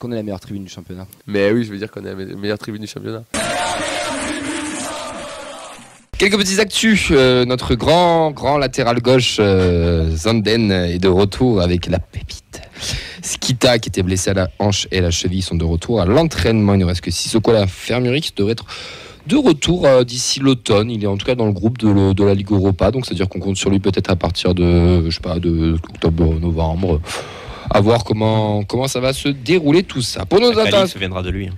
qu'on est la meilleure tribune du championnat. Mais oui, je veux dire qu'on est la meilleure tribune du championnat. Quelques petits actus. Notre grand latéral gauche, Zanden, est de retour avec la pépite. Skita, qui était blessé à la hanche et à la cheville, sont de retour à l'entraînement. Il ne reste que Sissoko à l'infirmerie, qui devrait être de retour d'ici l'automne. Il est en tout cas dans le groupe de la Ligue Europa, donc c'est-à-dire qu'on compte sur lui peut-être à partir de octobre-novembre. À voir comment ça va se dérouler tout ça. Pour nos Cali se viendra de lui.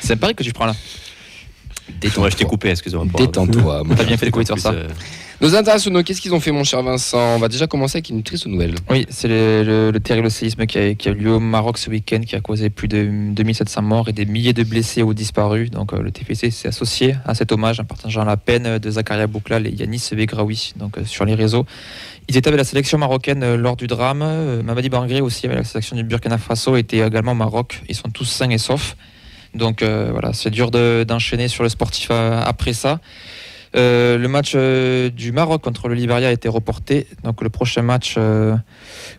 C'est un pari que tu prends là. Détends-toi. Je t'ai coupé, excusez-moi. Détends-toi. T'as bien fait de couper sur ça. Nos internationaux, qu'est-ce qu'ils ont fait, mon cher Vincent? On va déjà commencer avec une triste nouvelle. Oui, c'est le terrible séisme qui a eu lieu au Maroc ce week-end, qui a causé plus de 2700 morts et des milliers de blessés ou disparus. Donc le TFC s'est associé à cet hommage en partageant la peine de Zakaria Bouklal et Yanis Begraoui sur les réseaux. Ils étaient avec la sélection marocaine lors du drame. Mamadi Bangré aussi avec la sélection du Burkina Faso était également au Maroc. Ils sont tous sains et saufs. Donc voilà, c'est dur d'enchaîner sur le sportif après ça. Le match du Maroc contre le Libéria a été reporté. Donc le prochain match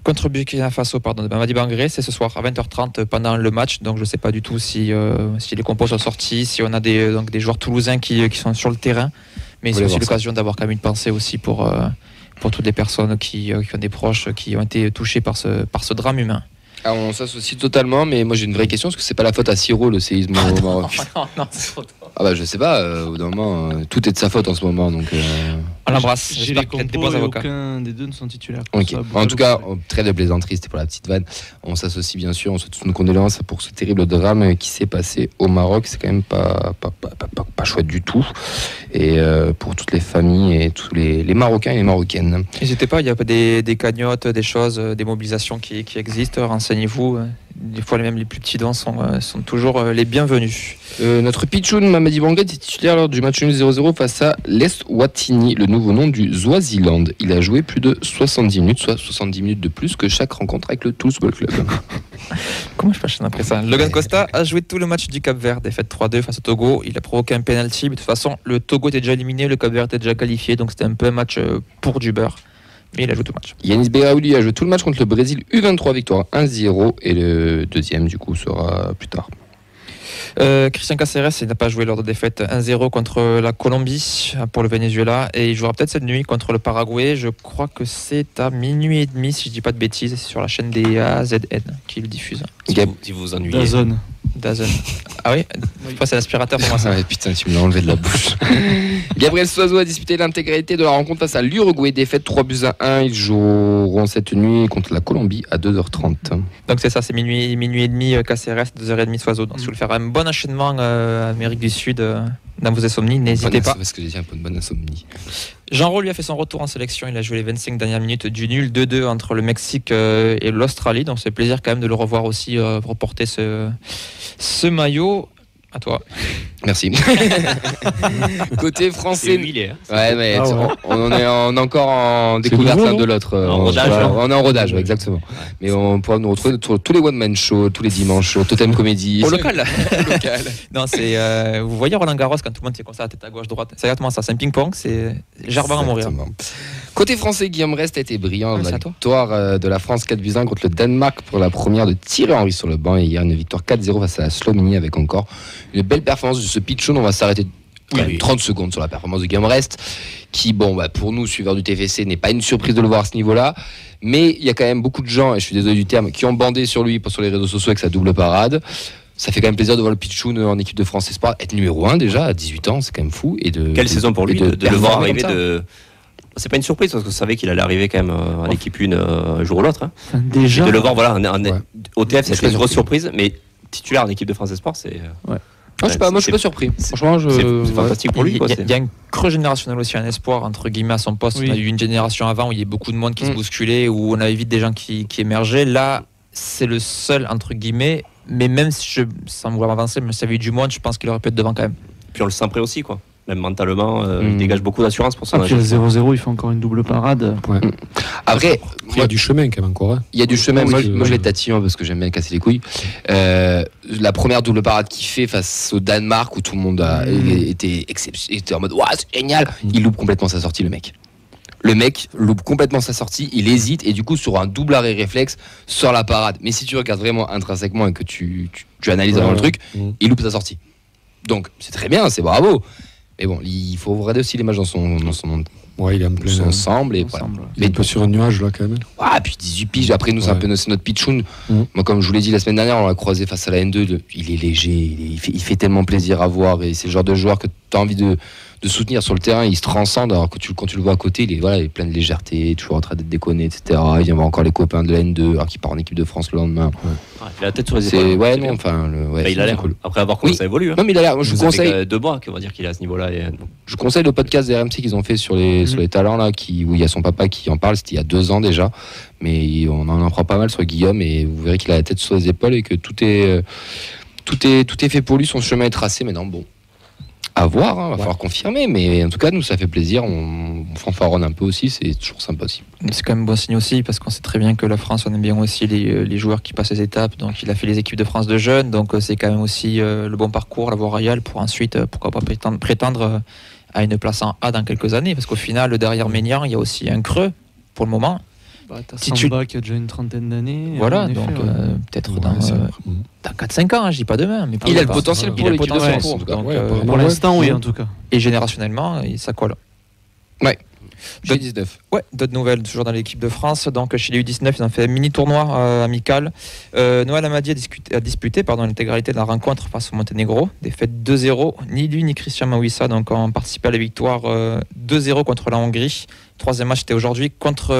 contre Burkina Faso de Mamadi Bangré, c'est ce soir à 20h30 pendant le match. Donc je ne sais pas du tout si les compos sont sortis, si on a des joueurs toulousains qui sont sur le terrain. Mais c'est aussi l'occasion d'avoir quand même une pensée aussi pour toutes les personnes qui ont des proches qui ont été touchés par ce drame humain. Alors on s'associe totalement, mais moi j'ai une vraie question, est-ce que c'est pas la faute à Siro, le séisme au Maroc? Non, c'est trop tôt. Ah bah je sais pas, au bout d'un moment, tout est de sa faute en ce moment, donc... On l'embrasse, j'ai les compos et aucun des deux ne sont titulaires. Okay. En tout cas, très de plaisanterie, c'était pour la petite vanne. On s'associe bien sûr, on souhaite toutes nos condoléances pour ce terrible drame qui s'est passé au Maroc. C'est quand même pas chouette du tout. Et pour toutes les familles et tous les Marocains et les Marocaines. N'hésitez pas, il y a des cagnottes, des choses, des mobilisations qui existent. Renseignez-vous. Des fois, même les plus petits dons sont toujours les bienvenus. Notre Pichoun Mamadi Bangré est titulaire lors du match nul 0-0 face à l'Eswatini, le nouveau nom du Swaziland. Il a joué plus de 70 minutes, soit 70 minutes de plus que chaque rencontre avec le Toulouse Football Club. Comment je passe après ça? Logan Costa a joué tout le match du Cap-Vert, défaite 3-2 face au Togo. Il a provoqué un penalty, mais de toute façon, le Togo était déjà éliminé, le Cap-Vert était déjà qualifié, donc c'était un peu un match pour du beurre. Mais il a joué tout le match. Yanis Begraoui a joué tout le match contre le Brésil, U23, victoire 1-0, et le deuxième du coup sera plus tard. Christian Cáceres, il n'a pas joué lors de défaite 1-0 contre la Colombie pour le Venezuela, et il jouera peut-être cette nuit contre le Paraguay. Je crois que c'est à 00h30 si je dis pas de bêtises, c'est sur la chaîne des AZN qui le diffuse. Si vous ennuyez. Dazn. Ah oui, c'est l'aspirateur pour moi ça. Putain, tu me l'as enlevé de la bouche. Gabriel Soiseau a disputé l'intégralité de la rencontre face à l'Uruguay, défaite 3-1. Ils joueront cette nuit contre la Colombie à 2h30. Donc c'est ça, c'est minuit et demi Cáceres, 2h30 Soiseau. Donc si vous voulez faire un bon enchaînement Amérique du Sud dans vos insomnies, n'hésitez pas. Parce que j'ai dit un peu de bonne insomnie. Jean Roux lui a fait son retour en sélection, il a joué les 25 dernières minutes du nul 2-2 entre le Mexique et l'Australie, donc c'est plaisir quand même de le revoir aussi reporter ce maillot. À toi. Merci. Côté français. Humilié, hein. Ouais, mais on est encore en découverte l'un de l'autre. On est en rodage, ouais, exactement. Ouais. Mais on pourra nous retrouver sur tous les one-man shows, tous les dimanches, sur Totem Comedy. Au local. Non, c'est. Vous voyez Roland Garros quand tout le monde est comme ça, la tête à gauche, droite. C'est exactement ça. C'est un ping-pong, c'est Gerbin à mourir. Côté français, Guillaume Rest a été brillant dans la victoire de la France 4-1 contre le Danemark pour la première de Thierry Henry sur le banc. Et hier, une victoire 4-0 face à la Slovénie avec encore une belle performance de ce Pichoun. On va s'arrêter 30 secondes sur la performance de Guillaume Rest, qui, pour nous, suiveurs du TFC, n'est pas une surprise de le voir à ce niveau-là. Mais il y a quand même beaucoup de gens, et je suis désolé du terme, qui ont bandé sur lui sur les réseaux sociaux avec sa double parade. Ça fait quand même plaisir de voir le Pichoun en équipe de France Espoir être numéro 1 déjà à 18 ans, c'est quand même fou. Quelle saison pour lui de le voir arriver de... C'est pas une surprise parce que vous savez qu'il allait arriver quand même en équipe 1 un jour ou l'autre. Hein. Déjà. De le voir au TF, c'est une grosse surprise, mais titulaire en équipe de France Espoir, c'est. Ouais. Je sais pas, moi je suis pas surpris. Franchement, c'est fantastique pour lui. Il y a un creux générationnel aussi, un espoir entre guillemets à son poste. Oui. On a eu une génération avant où il y a beaucoup de monde qui se bousculait, où on avait vite des gens qui émergeaient. Là, c'est le seul entre guillemets. Mais même si sans vouloir avancer, mais s'il y avait eu du monde, je pense qu'il aurait pu être devant quand même. Puis on le sent prêt aussi, quoi. Même mentalement, il dégage beaucoup d'assurance pour son âge. Puis le 0-0, il fait encore une double parade. Ouais. Après, il y a du chemin quand même encore. Il y a du chemin. Moi, je l'ai tatillon parce que j'aime bien casser les couilles. La première double parade qu'il fait face au Danemark où tout le monde était en mode c'est génial. Il loupe complètement sa sortie, le mec. Le mec loupe complètement sa sortie, il hésite et du coup sur un double arrêt réflexe sort la parade. Mais si tu regardes vraiment intrinsèquement et que tu analyses avant le truc, il loupe sa sortie. Donc c'est très bien, c'est bravo. Mais bon, il faut regarder aussi les matchs dans son ouais, il est en plein ensemble. Et voilà. Il est un peu sur un nuage là quand même. Ah, puis 18 piges. Après, nous, c'est un peu notre pitchoun. Moi, comme je vous l'ai dit la semaine dernière, on l'a croisé face à la N2. Il est léger, il fait tellement plaisir à voir. Et c'est le genre de joueur que tu as envie de soutenir sur le terrain. Il se transcende. Alors que quand tu le vois à côté, il est plein de légèreté, toujours en train d'être déconné, etc. Il vient voir encore les copains de la N2, alors qu'il part en équipe de France le lendemain. Ouais, il a la tête sur les épaules. Ouais, non, enfin. Il a l'air cool. Après avoir comment ça évolue. Non, mais il a l'air. Moi, je vous conseille. 2 mois qu'on va dire qu'il est à ce niveau-là. Je conseille le podcast des RMC qu'ils ont fait sur les talents là, où il y a son papa qui en parle. C'était il y a 2 ans déjà, mais on en apprend pas mal sur Guillaume et vous verrez qu'il a la tête sur les épaules et que tout est fait pour lui. Son chemin est tracé. Maintenant, bon, à voir, va falloir confirmer. Mais en tout cas, nous, ça fait plaisir. On fanfaronne un peu aussi. C'est toujours sympa aussi. C'est quand même bon signe aussi parce qu'on sait très bien que la France, on aime bien aussi les joueurs qui passent les étapes. Donc, il a fait les équipes de France de jeunes. Donc, c'est quand même aussi le bon parcours, la voie royale pour ensuite, pourquoi pas prétendre à une place en A dans quelques années, parce qu'au final, derrière Ménian, il y a aussi un creux pour le moment. T'as Samba qui a déjà une trentaine d'années. Voilà, donc peut-être dans 4-5 ans, je dis pas demain. Mais il a le potentiel pour l'équipe de France. Pour l'instant, oui, en tout cas. Et générationnellement, ça colle. Ouais. G19. Ouais, d'autres nouvelles, toujours dans l'équipe de France. Donc, chez les U19, ils ont fait un mini-tournoi amical. Noël Amadi a disputé l'intégralité de la rencontre face au Monténégro. Défaite 2-0. Ni lui ni Christian Mawissa donc, ont participé à la victoire 2-0 contre la Hongrie. Troisième match, c'était aujourd'hui contre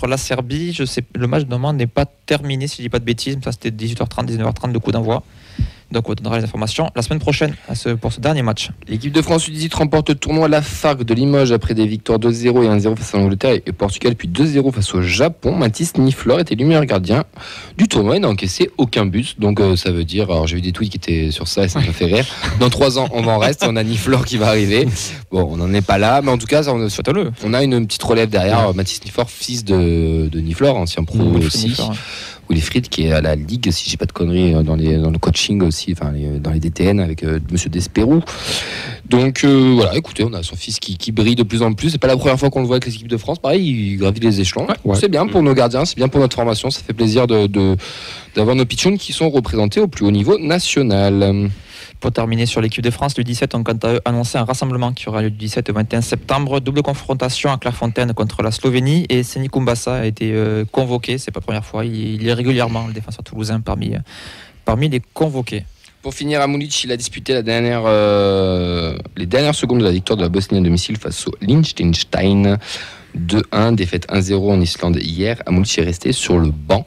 la Serbie. Je sais, le match normalement n'est pas terminé, si je ne dis pas de bêtises. Ça, c'était 18h30, 19h30, le coup d'envoi. Donc on donnera les informations la semaine prochaine pour ce dernier match. L'équipe de France U18 remporte le tournoi Lafargue de Limoges après des victoires 2-0 et 1-0 face à l'Angleterre et Portugal, puis 2-0 face au Japon. Mathis Niflor était le meilleur gardien du tournoi et n'a encaissé aucun but. Donc ça veut dire, alors j'ai vu des tweets qui étaient sur ça et ça me fait rire. Dans 3 ans, on en reste, on a Niflor qui va arriver. Bon, on n'en est pas là, mais en tout cas, on a une petite relève derrière. Mathis Niflor, fils de Niflor, ancien pro aussi. Wilfried qui est à la Ligue, si j'ai pas de conneries, dans le coaching aussi, enfin dans les DTN avec Monsieur Desperou. Donc voilà, écoutez, on a son fils qui brille de plus en plus. C'est pas la première fois qu'on le voit avec les équipes de France. Pareil, il gravit les échelons. Ouais. C'est bien pour nos gardiens, c'est bien pour notre formation. Ça fait plaisir d'avoir nos pitchouns qui sont représentés au plus haut niveau national. Pour terminer sur l'équipe de France, le 17 ont quant à eux annoncé un rassemblement qui aura lieu du 17 au 21 septembre. Double confrontation à Clairefontaine contre la Slovénie et Seni Kumbasa a été convoqué. C'est pas la première fois. Il est régulièrement le défenseur toulousain parmi les convoqués. Pour finir, Amulic, il a disputé les dernières secondes de la victoire de la Bosnie à domicile face au Liechtenstein. 2-1, défaite 1-0 en Islande hier. Amulic est resté sur le banc.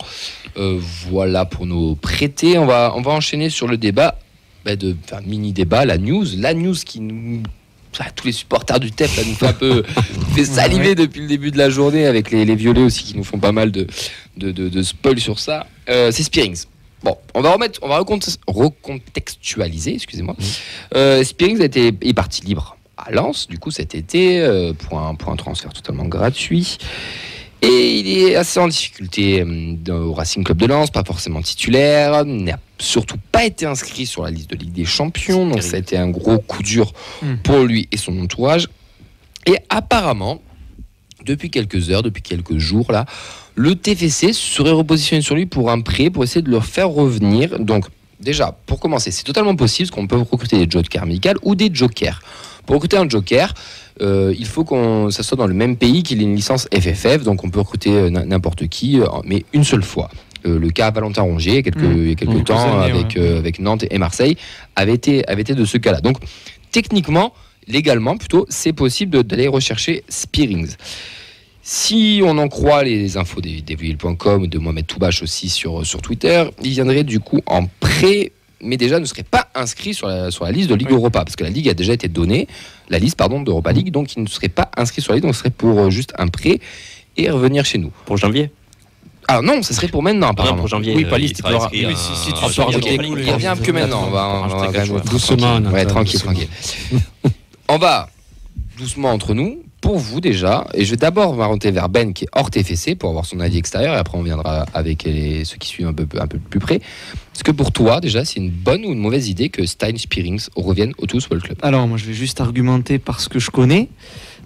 Voilà pour nos prêtés. On va enchaîner sur le débat. Mini débat, la news qui nous, tous les supporters du TEP nous fait un peu saliver depuis le début de la journée avec les violets aussi qui nous font pas mal de spoil sur ça. C'est Spearings. Bon, on va recontextualiser, excusez-moi. Spearings est parti libre à Lens du coup cet été pour un transfert totalement gratuit. Et il est assez en difficulté au Racing Club de Lens, pas forcément titulaire, n'a surtout pas été inscrit sur la liste de Ligue des Champions, donc ça a été un gros coup dur pour lui et son entourage. Et apparemment, depuis quelques jours, là, le TFC serait repositionné sur lui pour un prêt, pour essayer de le faire revenir. Donc déjà, pour commencer, c'est totalement possible parce qu'on peut recruter des jokers amicales ou des jokers. Pour recruter un joker, il faut que ça soit dans le même pays qu'il ait une licence FFF, donc on peut recruter n'importe qui, mais une seule fois. Le cas Valentin Rongier, il y a quelques temps, avec Nantes et Marseille, avait été de ce cas-là. Donc, techniquement, légalement plutôt, c'est possible d'aller rechercher Spearings. Si on en croit les infos d'Evil.com, de Mohamed Toubache aussi sur Twitter, il viendrait du coup en prêt, mais déjà ne serait pas inscrit sur la liste de Ligue Europa, parce que la Ligue a déjà été donnée, la liste d'Europa League, donc il ne serait pas inscrit sur la liste, donc ce serait pour juste un prêt et revenir chez nous. Pour janvier ? Ah non, ce serait pour maintenant apparemment. Pour janvier, oui, pas liste, il revient que maintenant, on va doucement, tranquille. On va doucement entre nous, pour vous déjà, et je vais d'abord m'orienter vers Ben qui est hors TFC pour avoir son avis extérieur, et après on viendra avec ceux qui suivent un peu plus près. Est-ce que pour toi déjà c'est une bonne ou une mauvaise idée que Stijn Spearings revienne au Toulouse Football Club ? Alors moi je vais juste argumenter parce que je connais.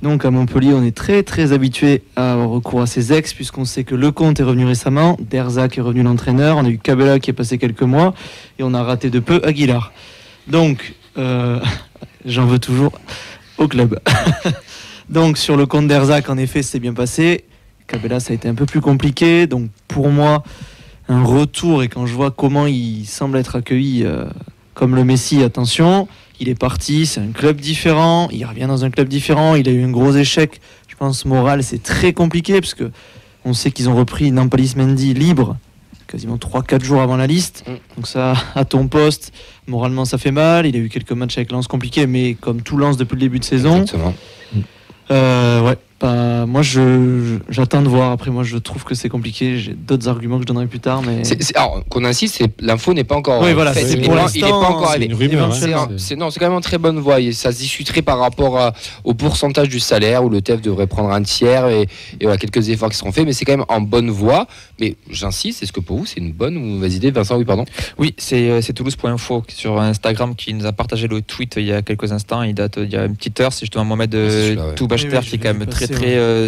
Donc à Montpellier, on est très très habitué à avoir recours à ses ex, puisqu'on sait que Lecomte est revenu récemment, Derzac est revenu l'entraîneur, on a eu Cabella qui est passé quelques mois, et on a raté de peu Aguilar. Donc, j'en veux toujours au club. Donc sur le compte d'Herzac, en effet, c'est bien passé. Cabella, ça a été un peu plus compliqué. Donc pour moi, un retour, et quand je vois comment il semble être accueilli comme le Messi, attention, il est parti, c'est un club différent, il revient dans un club différent, il a eu un gros échec, je pense, moral, c'est très compliqué, parce que on sait qu'ils ont repris Nampalys Mendy libre, quasiment 3-4 jours avant la liste. Donc ça, à ton poste, moralement ça fait mal. Il a eu quelques matchs avec Lens compliqués, mais comme tout Lens depuis le début de saison. Exactement. Moi j'attends de voir. Après, moi je trouve que c'est compliqué. J'ai d'autres arguments que je donnerai plus tard, mais alors qu'on insiste, l'info n'est pas encore faite. il n'est pas encore arrivé. C'est quand même en très bonne voie. Et ça se discuterait par rapport au pourcentage du salaire, où le TEF devrait prendre un tiers, et voilà, quelques efforts qui seront faits, mais c'est quand même en bonne voie. Mais j'insiste, est-ce que pour vous c'est une bonne ou mauvaise idée, Vincent? Oui, pardon. Oui, c'est Toulouse.info sur Instagram qui nous a partagé le tweet il y a quelques instants. Il date il y a une petite heure. C'est justement Mohamed Toubachter qui est quand même très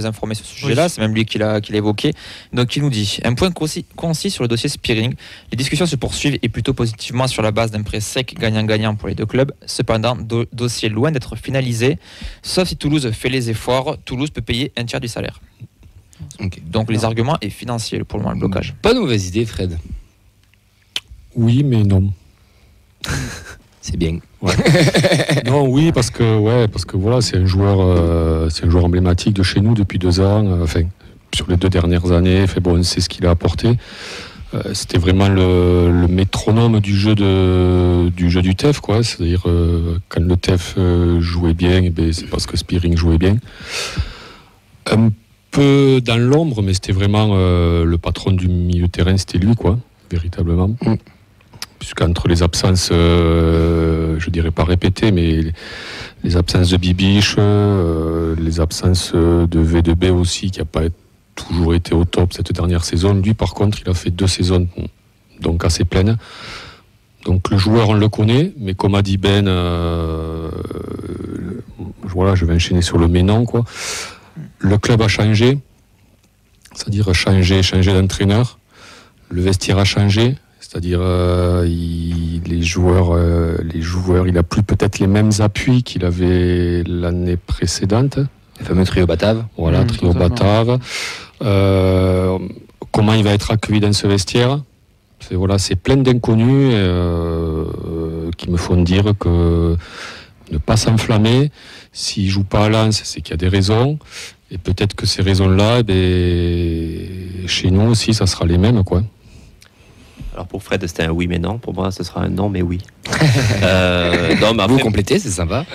informé sur ce sujet-là. C'est même lui qui l'a évoqué. Donc il nous dit un point concis sur le dossier Spearing. Les discussions se poursuivent et plutôt positivement sur la base d'un prêt sec gagnant-gagnant pour les deux clubs. Cependant, dossier loin d'être finalisé. Sauf si Toulouse fait les efforts, Toulouse peut payer un tiers du salaire. Okay. Donc les arguments est financier pour le moment, le blocage. Pas de mauvaise idée, Fred. Oui, mais non. C'est bien. Ouais. Non, oui, parce que voilà, c'est un joueur emblématique de chez nous depuis 2 ans. Sur les 2 dernières années, on sait ce qu'il a apporté. C'était vraiment le métronome du jeu du TEF, quoi. C'est-à-dire quand le TEF jouait bien, c'est parce que Spearing jouait bien. Un peu dans l'ombre, mais c'était vraiment le patron du milieu de terrain, c'était lui, quoi, véritablement. Puisqu'entre les absences, je dirais pas répétées, mais les absences de Bibiche, les absences de V2B aussi, qui n'a pas toujours été au top cette dernière saison. Lui, par contre, il a fait 2 saisons donc assez pleines. Donc le joueur, on le connaît, mais comme a dit Ben, voilà, je vais enchaîner sur le ménon, quoi. Le club a changé, c'est-à-dire changé d'entraîneur. Le vestiaire a changé. C'est-à-dire les joueurs, il n'a plus peut-être les mêmes appuis qu'il avait l'année précédente. Le fameux trio Batave. Voilà, trio Batave. Comment il va être accueilli dans ce vestiaire? C'est plein d'inconnus qui me font dire que ne pas s'enflammer. S'il ne joue pas à Lens, c'est qu'il y a des raisons. Et peut-être que ces raisons-là, chez nous aussi, ça sera les mêmes, quoi. Alors pour Fred, c'était un oui mais non. Pour moi, ce sera un non mais oui. Non, mais après, vous complétez, c'est sympa.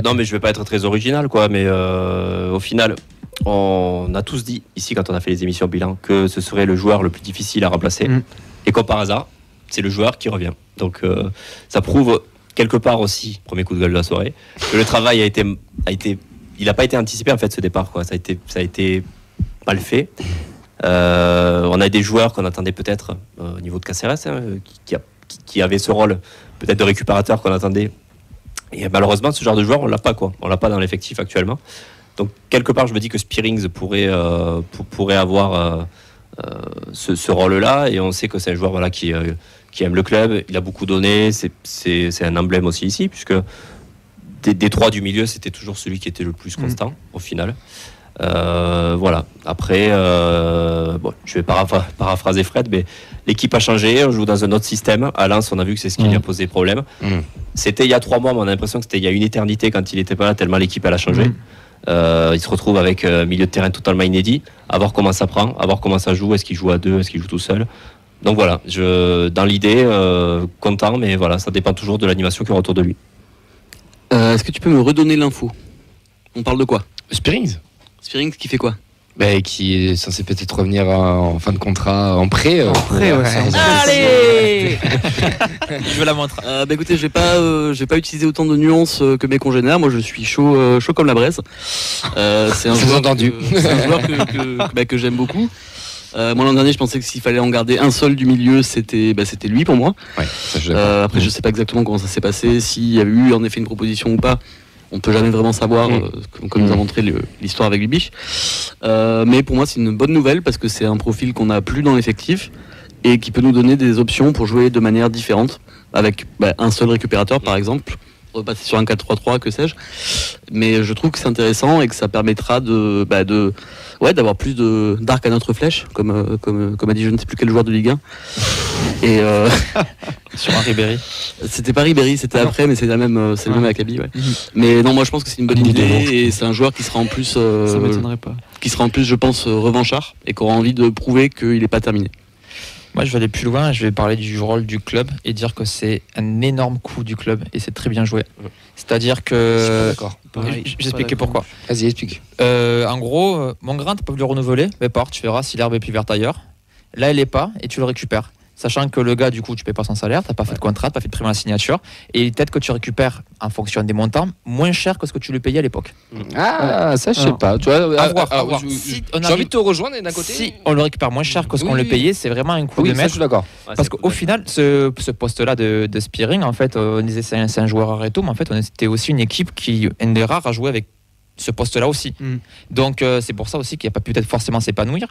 Non, mais je vais pas être très original, quoi. Mais au final, on a tous dit ici quand on a fait les émissions bilan que ce serait le joueur le plus difficile à remplacer. Et comme par hasard, c'est le joueur qui revient. Donc ça prouve quelque part aussi, premier coup de gueule de la soirée, que le travail il n'a pas été anticipé en fait ce départ, quoi. Ça a été mal fait. On a des joueurs qu'on attendait peut-être au niveau de Caceres, qui avait ce rôle peut-être de récupérateur qu'on attendait. Et malheureusement, ce genre de joueur, on l'a pas, quoi. On l'a pas dans l'effectif actuellement. Donc quelque part, je me dis que Spearings pourrait avoir ce rôle-là. Et on sait que c'est un joueur, voilà, qui aime le club. Il a beaucoup donné. C'est un emblème aussi ici, puisque des 3 du milieu, c'était toujours celui qui était le plus constant au final. Voilà. Après, je vais paraphraser Fred, mais l'équipe a changé. On joue dans un autre système. À Lens, on a vu que c'est ce qui lui a posé problème. C'était il y a 3 mois, mais on a l'impression que c'était il y a une éternité quand il n'était pas là, tellement l'équipe elle a changé. Il se retrouve avec un milieu de terrain totalement inédit. À voir comment ça prend, à voir comment ça joue. Est-ce qu'il joue à 2, est-ce qu'il joue tout seul? Donc voilà, dans l'idée, content, mais voilà, ça dépend toujours de l'animation qui est autour de lui. Est-ce que tu peux me redonner l'info? On parle de quoi? Spearings qui fait quoi? Qui est censé peut-être revenir en fin de contrat en prêt. Allez Je veux la montre. Écoutez, je vais pas utiliser autant de nuances que mes congénères. Moi, je suis chaud comme la braise. C'est un joueur que j'aime beaucoup. Moi, l'an dernier, je pensais que s'il fallait en garder un seul du milieu, c'était lui pour moi. Ouais, après, je sais pas exactement comment ça s'est passé, s'il y a eu en effet une proposition ou pas. on peut jamais vraiment savoir, comme nous a montré l'histoire avec Bibiche. Mais pour moi, c'est une bonne nouvelle parce que c'est un profil qu'on n'a plus dans l'effectif et qui peut nous donner des options pour jouer de manière différente, avec un seul récupérateur par exemple, repasser sur un 4-3-3, que sais-je. Mais je trouve que c'est intéressant et que ça permettra d'avoir plus d'arc à notre flèche, comme a dit je ne sais plus quel joueur de Ligue 1. Et sur un Ribéry. C'était pas Ribéry, c'était après, mais c'est le même acabit. Ouais. Mais non, moi je pense que c'est une bonne idée et c'est un joueur qui sera en plus, ça m'étonnerait pas. Qui sera en plus, je pense, revanchard et qui aura envie de prouver qu'il n'est pas terminé. Moi, je vais aller plus loin, je vais parler du rôle du club et dire que c'est un énorme coup du club et c'est très bien joué. C'est-à-dire que... D'accord. J'expliquais pourquoi. Vas-y, explique. En gros, Mongrain, tu peux le renouveler, mais tu verras si l'herbe est plus verte ailleurs. Là, elle n'est pas et tu le récupères. Sachant que le gars, du coup, tu ne payes pas son salaire, tu n'as pas fait de contrat, tu n'as pas fait de prime à la signature. Et peut-être que tu récupères, en fonction des montants, moins cher que ce que tu le payais à l'époque. Ah, ça, je sais pas. Tu vois, à voir. J'ai envie de te rejoindre d'un côté. Si on le récupère moins cher que ce qu'on le payait, c'est vraiment un coup de maître. Ça, je suis d'accord. Parce qu'au final, ce poste-là de Spearing, en fait, on disait c'est un joueur à réto, mais en fait, on était aussi une équipe qui, une des rares à jouer avec ce poste-là aussi. Donc c'est pour ça aussi qu'il n'a pas pu peut-être forcément s'épanouir.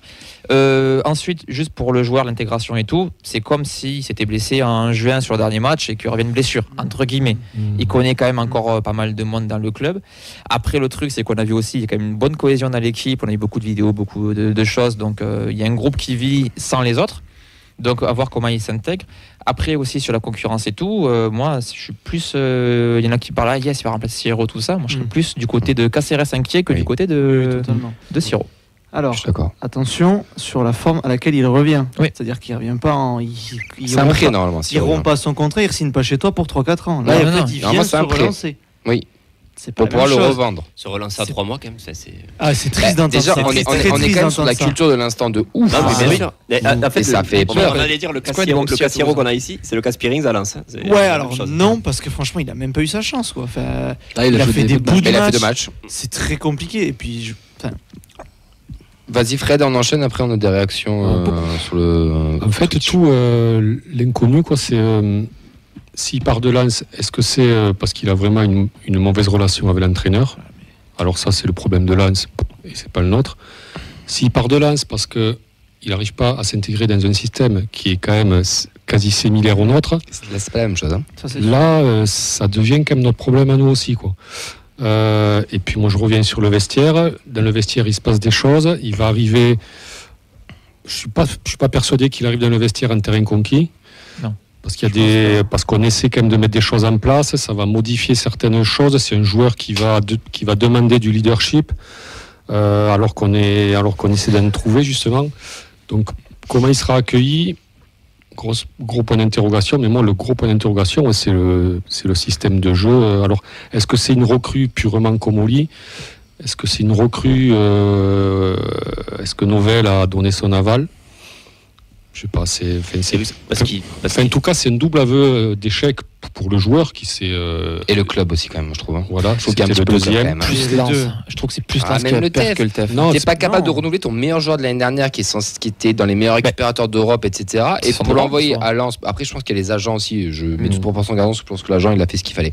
Ensuite, juste pour le joueur, l'intégration et tout, c'est comme s'il s'était blessé en juin sur le dernier match et qu'il revient de blessure, entre guillemets. Il connaît quand même encore pas mal de monde dans le club. Après, le truc, c'est qu'on a vu aussi, il y a quand même une bonne cohésion dans l'équipe, on a eu beaucoup de vidéos, beaucoup de choses, donc il y a un groupe qui vit sans les autres. Donc à voir comment il s'intègre. Après aussi sur la concurrence et tout, moi je suis plus, il y en a qui parlent il va remplacer Siro, tout ça. Moi je serais plus du côté de Cáceres inquiet que du côté de Siro. Alors attention sur la forme à laquelle il revient. C'est-à-dire qu'il ne revient pas c'est un prêt normalement. Il ne rompt pas son contrat, il ne signe pas chez toi pour 3-4 ans. Là il vient se relancer. Oui. Pour pouvoir le revendre. Se relancer à 3 mois quand même, ça c'est. Ah, c'est triste d'entendre ça. Déjà, on est quand même sur la culture de l'instant de ouf. Non, mais bien sûr. En fait, ça fait peur. On allait dire le Cassiro qu'on a ici, c'est le cas Spearings à Lens. Ouais, alors non, parce que franchement, il a même pas eu sa chance, quoi. Enfin, il a fait des bouts de match. C'est très compliqué. Et puis, vas-y Fred, on enchaîne. Après, on a des réactions sur le. En fait, tout l'inconnu, quoi, c'est. S'il part de Lens, est-ce que c'est parce qu'il a vraiment une mauvaise relation avec l'entraîneur ? Alors ça, c'est le problème de Lens et c'est pas le nôtre. S'il part de Lens parce qu'il n'arrive pas à s'intégrer dans un système qui est quand même quasi similaire au nôtre, c'est pas la même chose. Hein. Là, ça devient quand même notre problème à nous aussi, quoi. Et puis moi, je reviens sur le vestiaire. Dans le vestiaire, il se passe des choses. Il va arriver. Je suis pas persuadé qu'il arrive dans le vestiaire en terrain conquis. Non. Parce qu'on essaie quand même de mettre des choses en place, ça va modifier certaines choses. C'est un joueur qui va demander du leadership, alors qu'on essaie d'en trouver justement. Donc, comment il sera accueilli ? Gros point d'interrogation. Mais moi, le gros point d'interrogation, c'est le système de jeu. Alors, est-ce que c'est une recrue purement Comolli ? Est-ce que c'est une recrue Est-ce que Novell a donné son aval ? Je sais pas, en tout cas, c'est un double aveu d'échec pour le joueur qui s'est. Et le club aussi, quand même, je trouve. Voilà, je trouve qu'il y a un petit peu le deuxième. Plus les deux. Je trouve que c'est plus Lens que le TEF. Non, t'es pas capable de renouveler ton meilleur joueur de l'année dernière qui était dans les meilleurs récupérateurs d'Europe, etc. Et pour l'envoyer à Lens. Après, je pense qu'il y a les agents aussi. Je mets toute proportion en gardant, je pense que l'agent, il a fait ce qu'il fallait.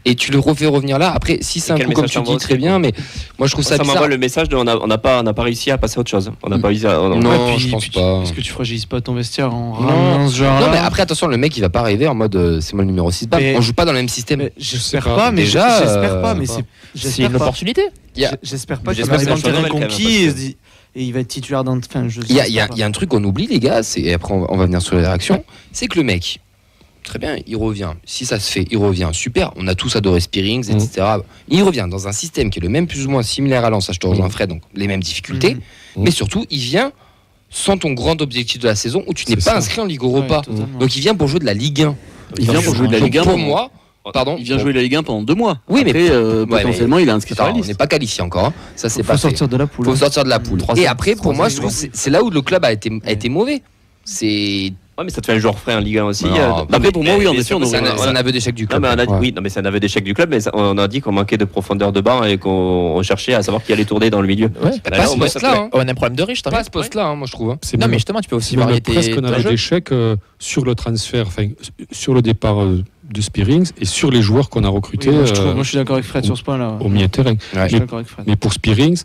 Et tu le refais revenir là. Après, si c'est un coup, comme tu dis très bien, mais moi, je trouve ça bizarre. Ça m'envoie le message de on n'a pas réussi à passer à autre chose. On n'a pas réussi à. Non, je pense pas. Est-ce que tu fragilises pas ton vestiaire en ramenant ce genre-là ? Non, mais après, attention, le mec, il va pas arriver en mode c'est moi le numéro 6. On joue pas dans le même système. J'espère pas, mais c'est une opportunité. J'espère pas qu'il va arriver en terrain conquis et il va être titulaire dans. Il y a un truc qu'on oublie, les gars, et après on va venir sur les réactions, c'est que le mec, très bien, il revient. Si ça se fait, il revient. Super, on a tous adoré Spearings, etc. Il revient dans un système qui est le même plus ou moins similaire à Lens, je te rejoins Fred, donc les mêmes difficultés, mais surtout, il vient sans ton grand objectif de la saison où tu n'es pas inscrit en Ligue Europa. Donc il vient pour jouer de la Ligue 1. Il vient pour jouer de la Ligue 1 pour moi. Pardon. Il vient jouer la Ligue 1 pendant 2 mois. Oui, après, mais potentiellement, il est inscrit sur la liste. On n'est pas qualifié encore. Hein. Ça, c'est pas. Faut sortir de la poule. Faut sortir de la poule. Et après, pour moi, je trouve c'est là où le club a été mauvais. C'est. Ouais, mais ça te fait un joueur frais en Ligue 1 aussi. Après, pour moi, oui, en effet, c'est un aveu d'échec du club. Oui, mais c'est un aveu d'échec du club, mais on a dit qu'on manquait de profondeur de banc et qu'on cherchait à savoir qui allait tourner dans le milieu. Pas ce poste-là. On a un problème de riche, pas ce poste-là, moi je trouve. Non, mais justement, tu peux aussi varier presque un aveu d'échec sur le transfert, enfin sur le départ de Spearings et sur les joueurs qu'on a recrutés. Moi, je suis d'accord avec Fred sur ce point-là. Au milieu de terrain. Ouais, je suis d'accord avec Fred. Mais pour Spearings,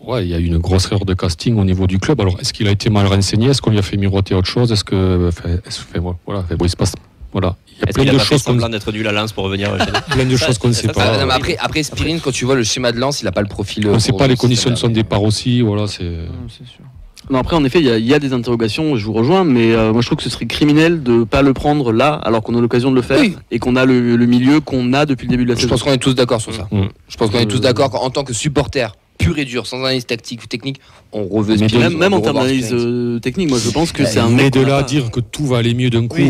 il y a eu une grosse erreur de casting au niveau du club. Alors, est-ce qu'il a été mal renseigné? Est-ce qu'on lui a fait miroiter autre chose? Est-ce que. Il se passe. Voilà. Il y a plein de choses comme ça. D'être nul à Lens pour revenir chez nous. Plein de choses qu'on ne sait pas. Non, mais après Spearings, quand tu vois le schéma de Lens, il n'a pas le profil. On ne sait pas les conditions de son départ aussi. Voilà, c'est sûr. Non, après, en effet, il y a des interrogations, je vous rejoins, mais moi je trouve que ce serait criminel de ne pas le prendre là, alors qu'on a l'occasion de le faire, et qu'on a le milieu qu'on a depuis le début de la saison. Je pense qu'on est tous d'accord sur ça. Je pense qu'on est tous d'accord qu'en tant que supporter pur et dur, sans analyse tactique ou technique, on reveut Spearings. Même en termes d'analyse technique, moi je pense que c'est un mec. Mais de là à dire que tout va aller mieux d'un coup. Le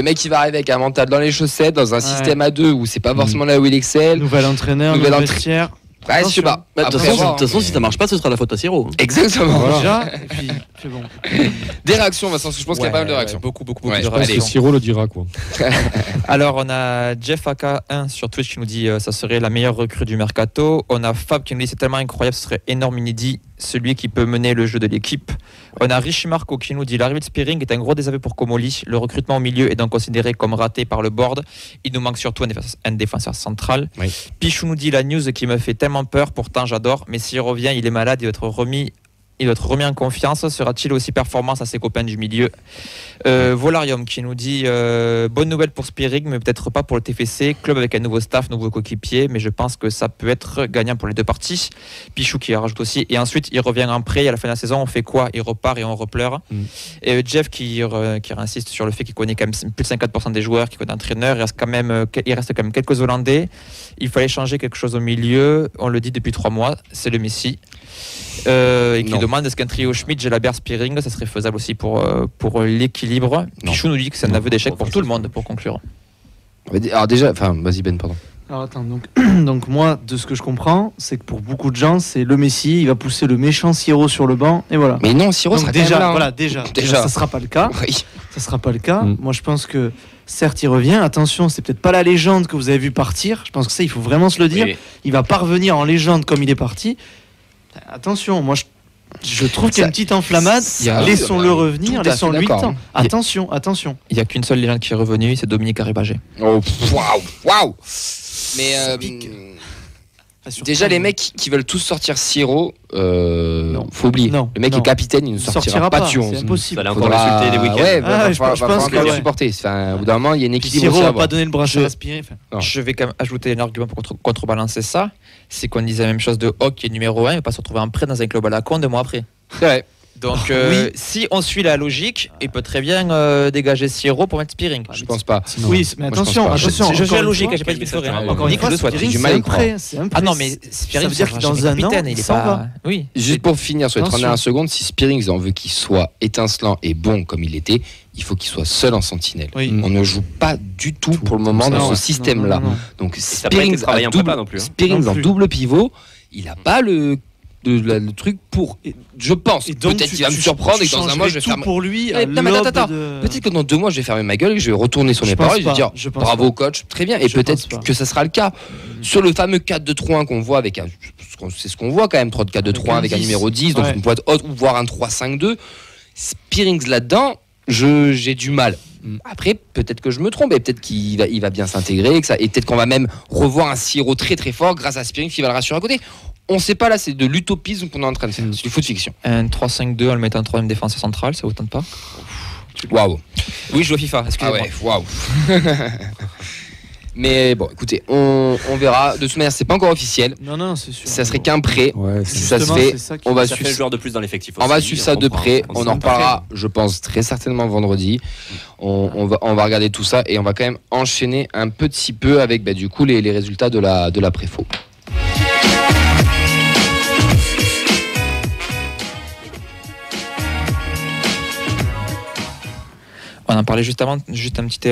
mec qui va arriver avec un mental dans les chaussettes, dans un système à deux où c'est pas forcément là où il excelle. Nouvel entraîneur, nouvel vestiaire. Ouais, je sais pas. De toute façon, si ça marche pas, ce sera la faute à Siro. Exactement. Voilà. Déjà, et puis c'est bon. Des réactions, Vincent, je pense qu'il y a pas mal de réactions. Beaucoup de réactions. réactions. Siro le dira, quoi. Alors, on a Jeff AK1 sur Twitch qui nous dit ça serait la meilleure recrue du mercato. On a Fab qui nous dit c'est tellement incroyable, ce serait énorme inédit, celui qui peut mener le jeu de l'équipe. On a Richie Marco qui nous dit l'arrivée de Spearings est un gros désaveu pour Comolli. Le recrutement au milieu est donc considéré comme raté par le board. Il nous manque surtout un défenseur central. Oui. Pichou nous dit la news qui me fait tellement peur, pourtant j'adore, mais s'il revient, il est malade, il doit être remis en confiance. Sera-t-il aussi performant à ses copains du milieu? Volarium qui nous dit bonne nouvelle pour Spearings, mais peut-être pas pour le TFC. Club avec un nouveau staff, nouveau coéquipier, mais je pense que ça peut être gagnant pour les deux parties. Pichou qui rajoute aussi. Et ensuite, il revient en prêt. À la fin de la saison, on fait quoi? Il repart et on repleure. Et Jeff qui insiste sur le fait qu'il connaît quand même plus de 50% des joueurs, qu'il connaît l'entraîneur. Il reste quand même quelques Hollandais. Il fallait changer quelque chose au milieu. On le dit depuis 3 mois. C'est le Messi. Et qui demande est-ce qu'un trio Schmidt, Jalabert, Spearings, ça serait faisable aussi pour l'équilibre. Pichou nous dit que c'est un aveu d'échec pour tout le monde, pour conclure. Alors déjà, vas-y Ben, pardon. Alors attends, donc moi, de ce que je comprends, c'est que pour beaucoup de gens, c'est le Messi, il va pousser le méchant Siro sur le banc, et voilà. Mais non, Siro sera déjà là, hein. Voilà, déjà, ça sera pas le cas. Oui. Ça sera pas le cas. Moi, je pense que certes, il revient. Attention, c'est peut-être pas la légende que vous avez vu partir. Je pense que ça, il faut vraiment se le dire. Oui. Il va pas revenir en légende comme il est parti. Attention, moi je trouve qu'il y a une petite enflammade. Laissons-le revenir, laissons-lui le temps. Attention. Il n'y a qu'une seule légende qui est revenue, c'est Dominique Arribagé. Oh, waouh. Mais déjà, les mecs qui veulent tous sortir Siro, faut oublier. Le mec est capitaine, il ne sortira pas de c'est impossible. Il encore l'insulter des week-ends. Je pense que le supporter. Au bout d'un moment, il y a une équipe. Siro va pas donner le bras à respirer. Je vais quand même ajouter un argument pour contrebalancer ça. C'est qu'on disait la même chose de Hock qui est numéro 1, il va pas se retrouver en prêt dans un club à la con 2 mois après. C'est vrai. Donc, si on suit la logique, il peut très bien dégager Siro pour mettre Spearings. Je pense pas. Oui, mais attention. Je suis la logique, j'ai pas dit qu'il ferait. Encore une fois, Spearings, du mal Ah non, mais Spearings, ça veut dire que dans un an, il est pas. Oui. Juste pour finir sur les 31 secondes, si Spearings en veut qu'il soit étincelant et bon comme il était, il faut qu'il soit seul en sentinelle. On ne joue pas du tout pour le moment dans ce système-là. Donc Spearings en double pivot, il n'a pas le truc pour. Je pense. Peut-être qu'il va me surprendre et que dans un mois je vais faire. Pour lui. Peut-être que dans 2 mois je vais fermer ma gueule et que je vais retourner sur mes paroles et je vais dire bravo coach, très bien. Et peut-être que ça sera le cas. Sur le fameux 4-2-3-1 qu'on voit avec c'est ce qu'on voit quand même, 4-2-3-1 avec un numéro 10, donc on peut être haute ou voir un 3-5-2. Spearings là-dedans, j'ai du mal. Après, peut-être que je me trompe et peut-être qu'il va bien s'intégrer et peut-être qu'on va même revoir un Siro très très fort grâce à Spearings qui va le rassurer à côté. On ne sait pas là, c'est de l'utopisme qu'on est en train de faire. C'est du foot fiction. Un 3-5-2 en le mettant en 3ème défenseur central, ça vous tente pas? Waouh. Oui, je joue à FIFA, excusez-moi. Waouh. Mais bon, écoutez, on verra. De toute manière, c'est pas encore officiel. Non, c'est sûr. Ça serait qu'un prêt. Si ça se fait, on va suivre. Ça fait le joueur de plus dans l'effectif. On va suivre ça de près. On en reparlera, je pense, très certainement vendredi. On va regarder tout ça et on va quand même enchaîner un petit peu avec du coup les résultats de la préfo. On en parlait juste avant, juste un petit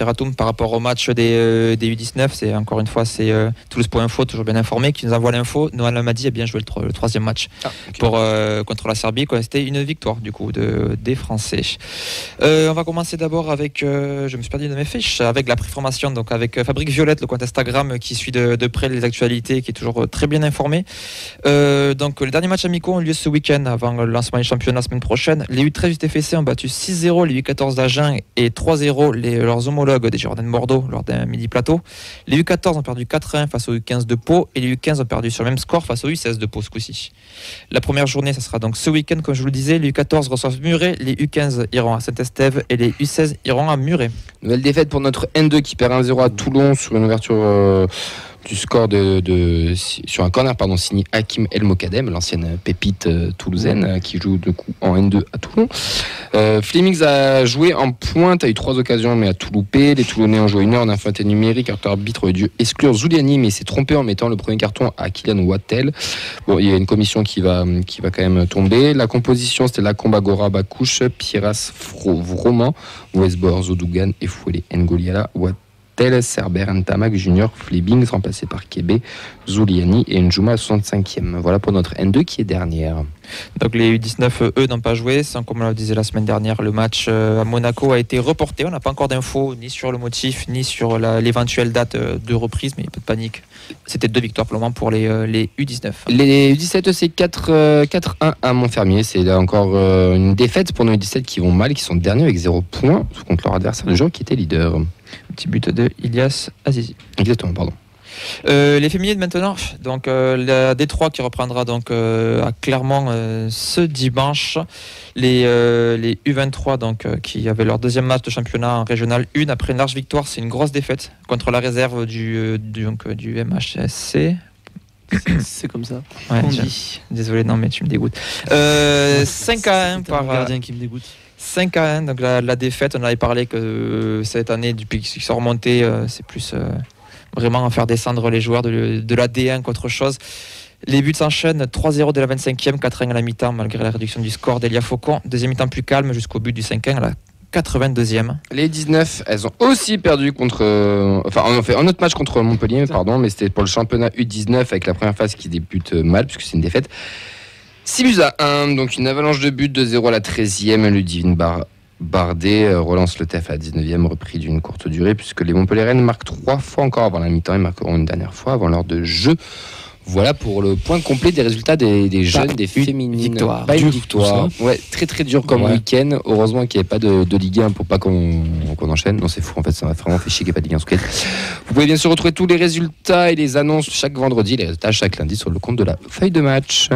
erratum par rapport au match des U19. C'est encore une fois, c'est Toulouse.info, toujours bien informé, qui nous envoie l'info. Noël Amadi a bien joué le 3e match contre la Serbie. C'était une victoire du coup des Français. On va commencer d'abord avec, je me suis perdu de mes fiches, avec la préformation, donc avec Fabrique Violette, le compte Instagram qui suit de près les actualités, qui est toujours très bien informé. Donc les derniers matchs amicaux ont lieu ce week-end avant le lancement du championnat la semaine prochaine. Les U13 du TFC ont battu 6-0 les U14 d'Agen et 3-0 leurs homologues des Girondins de Bordeaux lors d'un midi plateau. Les U14 ont perdu 4-1 face aux U15 de Pau et les U15 ont perdu sur le même score face aux U16 de Pau ce coup-ci. La première journée, ça sera donc ce week-end, comme je vous le disais. Les U14 reçoivent Muret, les U15 iront à Saint-Estève et les U16 iront à Muret. Nouvelle défaite pour notre N2 qui perd 1-0 à Toulon sur une ouverture du score sur un corner signé Hakim El Mokadem, l'ancienne pépite toulousaine qui joue de coup en N2 à Toulon. Flemings a joué en pointe, a eu 3 occasions mais a tout loupé. Les Toulonnais ont joué une heure d'infanterie numérique. L'arbitre aurait dû exclure Zuliani mais s'est trompé en mettant le premier carton à Kylian Wattel. Bon, il y a une commission qui va quand même tomber. La composition, c'était Lacombe, Agora, Bakouche, Piras, Vroman, Westbor, Zodougan et Fouélé Ngoliala, Wattel, Cerber, Ntamak, Junior, Flemings, remplacé par Kébé, Zuliani et Njuma à 65e. Voilà pour notre N2 qui est dernière. Donc les U19, eux, n'ont pas joué. Comme on le disait la semaine dernière, le match à Monaco a été reporté. On n'a pas encore d'infos ni sur le motif, ni sur l'éventuelle date de reprise, mais pas de panique. C'était 2 victoires pour le moment pour les U19. Les U17, c'est 4-1 à Montfermier. C'est là encore une défaite pour nos U17 qui vont mal, qui sont derniers avec 0 points contre leur adversaire du jour qui était leader. Petit but de Ilias Azizi. Exactement, pardon. Les féminines maintenant, donc la D3 qui reprendra donc à Clermont ce dimanche. Les U23 donc qui avaient leur deuxième match de championnat en régional 1 après une large victoire, c'est une grosse défaite contre la réserve du MHSC. C'est comme ça. Ouais, désolé, non mais tu me dégoûtes. 5-1 par gardien qui me dégoûte. 5-1, donc la défaite, on avait parlé que cette année, depuis qu'ils sont remontés, c'est plus vraiment à faire descendre les joueurs de la D1 qu'autre chose. Les buts s'enchaînent, 3-0 dès la 25e, 4-1 à la mi-temps, malgré la réduction du score d'Elia Faucon. Deuxième mi-temps plus calme jusqu'au but du 5-1 à la 82e. Les 19, elles ont aussi perdu on fait un autre match contre Montpellier, mais c'était pour le championnat U19 avec la première phase qui débute mal, puisque c'est une défaite. 6-1, donc une avalanche de buts de 0 à la 13e. Ludivine Bardet relance le TF à la 19e, repris d'une courte durée, puisque les Montpelliéraines marquent 3 fois encore avant la mi-temps et marqueront une dernière fois avant l'heure de jeu. Voilà pour le point complet des résultats des jeunes, des féminines. Victoire. Pas une victoire. Ouais, très très dur comme week-end. Heureusement qu'il n'y avait pas de Ligue 1 pour pas qu'on enchaîne. Non, c'est fou en fait, ça m'a vraiment fait chier qu'il n'y ait pas de Ligue 1 ce week-end. Vous pouvez bien sûr retrouver tous les résultats et les annonces chaque vendredi, les résultats chaque lundi sur le compte de la feuille de match.